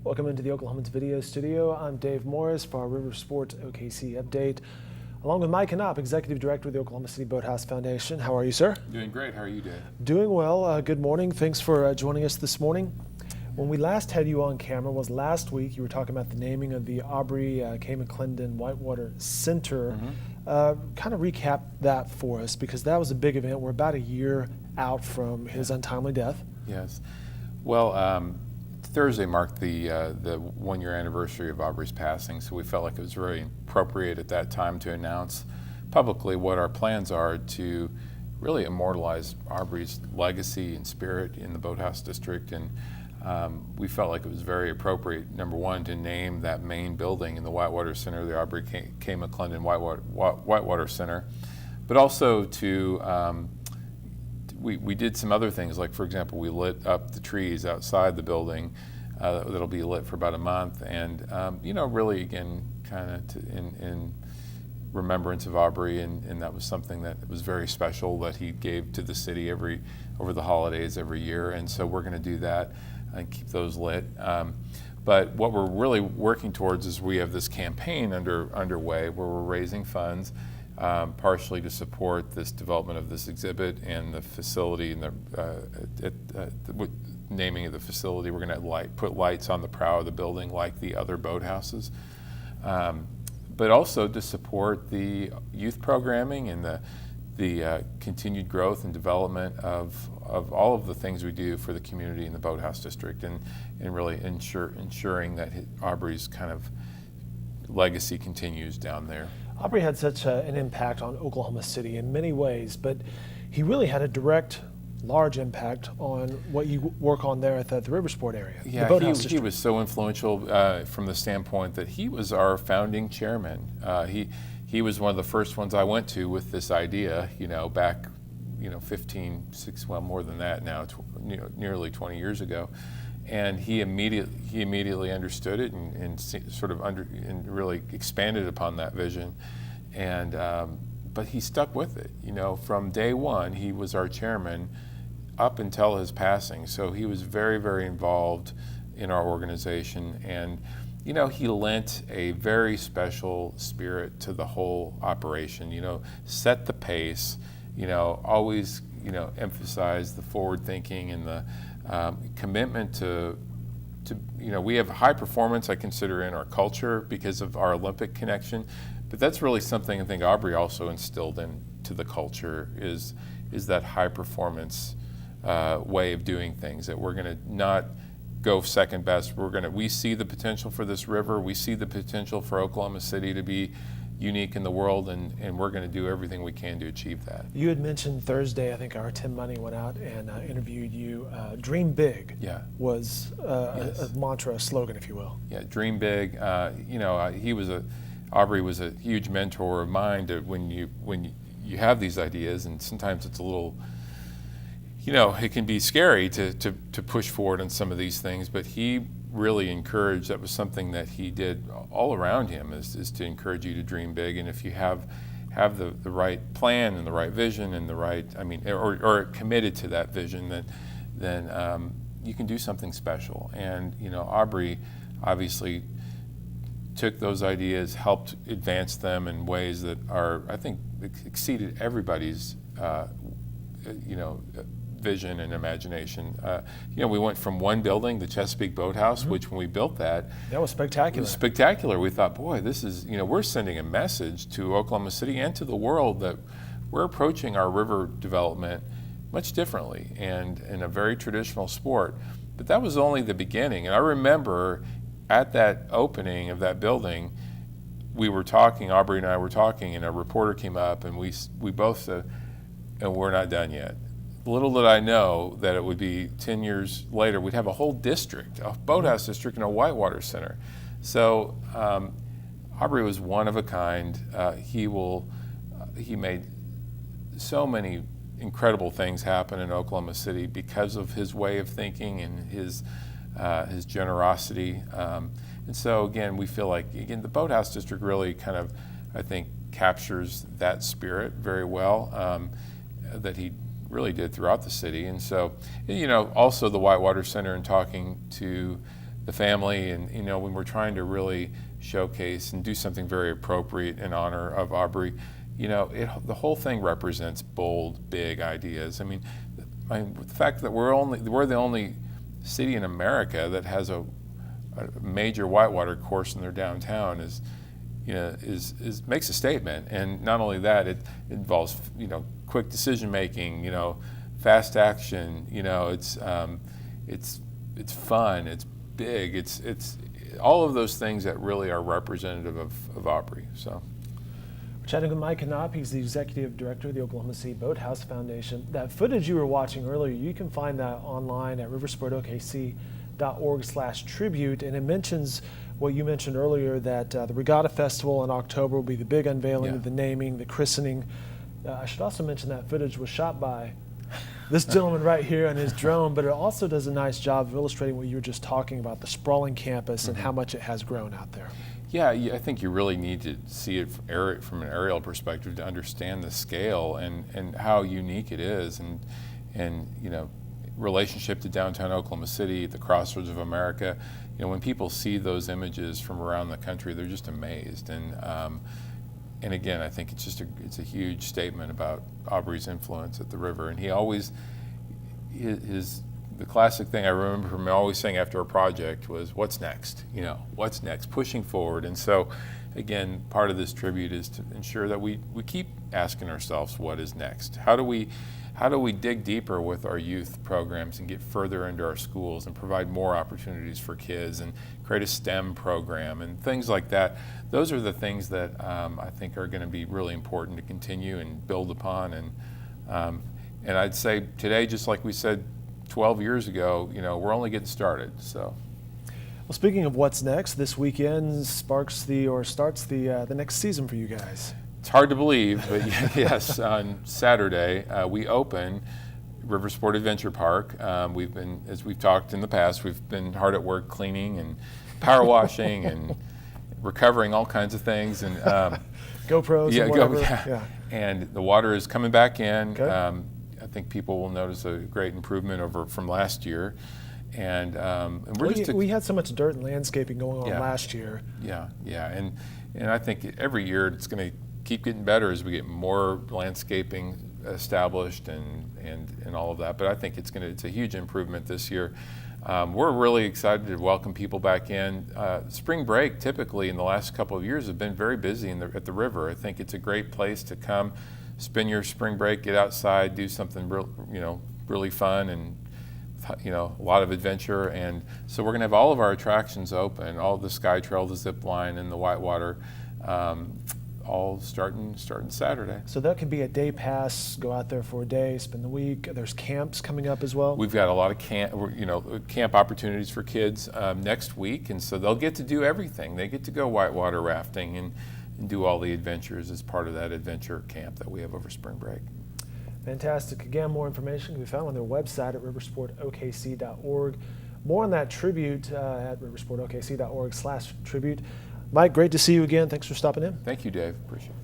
Welcome into the Oklahoman's video studio. I'm Dave Morris for our Riversports OKC update, along with Mike Knopp, Executive Director of the Oklahoma City Boathouse Foundation. How are you, sir? Doing great. How are you, Dave? Doing well. Good morning. Thanks for joining us this morning. When we last had you on camera was last week. You were talking about the naming of the Aubrey K. McClendon Whitewater Center. Kind of recap that for us, because that was a big event. We're about a year out from his untimely death. Yes. Well, Thursday marked the 1 year anniversary of Aubrey's passing, so we felt like it was very appropriate at that time to announce publicly what our plans are to really immortalize Aubrey's legacy and spirit in the Boathouse District. And we felt like it was very appropriate, number one, to name that main building in the Whitewater Center, the Aubrey K. McClendon Whitewater Center, but also to we did some other things, like, for example, we lit up the trees outside the building that'll be lit for about a month, and really, again, kind of in remembrance of Aubrey, and that was something that was very special that he gave to the city over the holidays every year, and so we're going to do that and keep those lit. But what we're really working towards is we have this campaign underway where we're raising funds partially to support this development of this exhibit and the facility and the naming of the facility. We're going to put lights on the prow of the building like the other boathouses, but also to support the youth programming and the continued growth and development of all of the things we do for the community in the Boathouse District, and really ensuring that Aubrey's kind of legacy continues down there. Aubrey had such an impact on Oklahoma City in many ways, but he really had a direct, large impact on what you work on there at the Riversport area. Yeah, the Boathouse he was so influential from the standpoint that he was our founding chairman. He was one of the first ones I went to with this idea, back, 15, more than that now, nearly 20 years ago. And he immediately understood it and really expanded upon that vision. And but he stuck with it. From day one, he was our chairman up until his passing. So he was very, very involved in our organization, and he lent a very special spirit to the whole operation. Set the pace. Always emphasize the forward thinking and the commitment to we have high performance, I consider, in our culture because of our Olympic connection, but that's really something I think Aubrey also instilled into the culture is that high performance way of doing things, that we're going to not go second best. We see the potential for this river, we see the potential for Oklahoma City to be unique in the world, and we're going to do everything we can to achieve that. You had mentioned Thursday, I think our Tim Money went out and interviewed you. Dream big was Yes. a mantra, a slogan, if you will. Yeah, dream big. Aubrey was a huge mentor of mine when you have these ideas, and sometimes it's a little, it can be scary to push forward on some of these things, but he really encouraged. That was something that he did all around him, is to encourage you to dream big. And if you have the right plan and the right vision and the right, or committed to that vision, then you can do something special. And Aubrey obviously took those ideas, helped advance them in ways that I think exceeded everybody's vision and imagination. We went from one building, the Chesapeake Boathouse, which when we built that was spectacular. It was spectacular. We thought, boy, this is, we're sending a message to Oklahoma City and to the world that we're approaching our river development much differently and in a very traditional sport. But that was only the beginning. And I remember at that opening of that building, we were talking, Aubrey and I were talking, and a reporter came up, and we both said, and we're not done yet. Little did I know that it would be 10 years later, we'd have a whole district, a boathouse district and a whitewater center. So Aubrey was one of a kind. He made so many incredible things happen in Oklahoma City because of his way of thinking and his generosity. And so again, we feel like, the Boathouse District really kind of, I think, captures that spirit very well, that he really did throughout the city. And so, also the Whitewater Center, and talking to the family, and when we're trying to really showcase and do something very appropriate in honor of Aubrey, the whole thing represents bold, big ideas. I mean, the fact that we're the only city in America that has a major whitewater course in their downtown is makes a statement. And not only that, it involves quick decision making, fast action. It's fun, it's big, it's all of those things that really are representative of Aubrey. So. We're chatting with Mike Knopp. He's the executive director of the Oklahoma City Boathouse Foundation. That footage you were watching earlier, you can find that online at riversportokc.org/tribute, and it mentions what you mentioned earlier, that the Regatta Festival in October will be the big unveiling of the naming, the christening. I should also mention that footage was shot by this gentleman right here on his drone, but it also does a nice job of illustrating what you were just talking about, the sprawling campus and how much it has grown out there. Yeah, I think you really need to see it from an aerial perspective to understand the scale and how unique it is, and relationship to downtown Oklahoma City, the crossroads of America. When people see those images from around the country, they're just amazed. And again, I think it's a huge statement about Aubrey's influence at the river. And he always, the classic thing I remember from him always saying after a project was, "What's next? What's next?" Pushing forward. And so, again, part of this tribute is to ensure that we keep asking ourselves, what is next? How do we dig deeper with our youth programs and get further into our schools and provide more opportunities for kids and create a STEM program and things like that? Those are the things that I think are going to be really important to continue and build upon. And I'd say today, just like we said 12 years ago, we're only getting started. So. Well, speaking of what's next, this weekend starts the next season for you guys. It's hard to believe, but yes, on Saturday we open Riversport Adventure Park. As we've talked in the past, we've been hard at work cleaning and power washing and recovering all kinds of things, and GoPros. Yeah, and whatever. And the water is coming back in. Okay. I think people will notice a great improvement from last year, and we had so much dirt and landscaping going on last year. Yeah, and I think every year it's going to keep getting better as we get more landscaping established and all of that. But I think it's a huge improvement this year. We're really excited to welcome people back in. Spring break, typically in the last couple of years, have been very busy at the river. I think it's a great place to come, spend your spring break, get outside, do something really fun, and a lot of adventure. And so we're going to have all of our attractions open, all the Sky Trail, the zip line, and the whitewater, all starting Saturday. So that could be a day pass, go out there for a day, spend the week. There's camps coming up as well. We've got a lot of camp opportunities for kids next week, and so they'll get to do everything. They get to go whitewater rafting and do all the adventures as part of that adventure camp that we have over spring break. Fantastic. Again, more information can be found on their website at riversportokc.org. More on that tribute at riversportokc.org/tribute. Mike, great to see you again. Thanks for stopping in. Thank you, Dave. Appreciate it.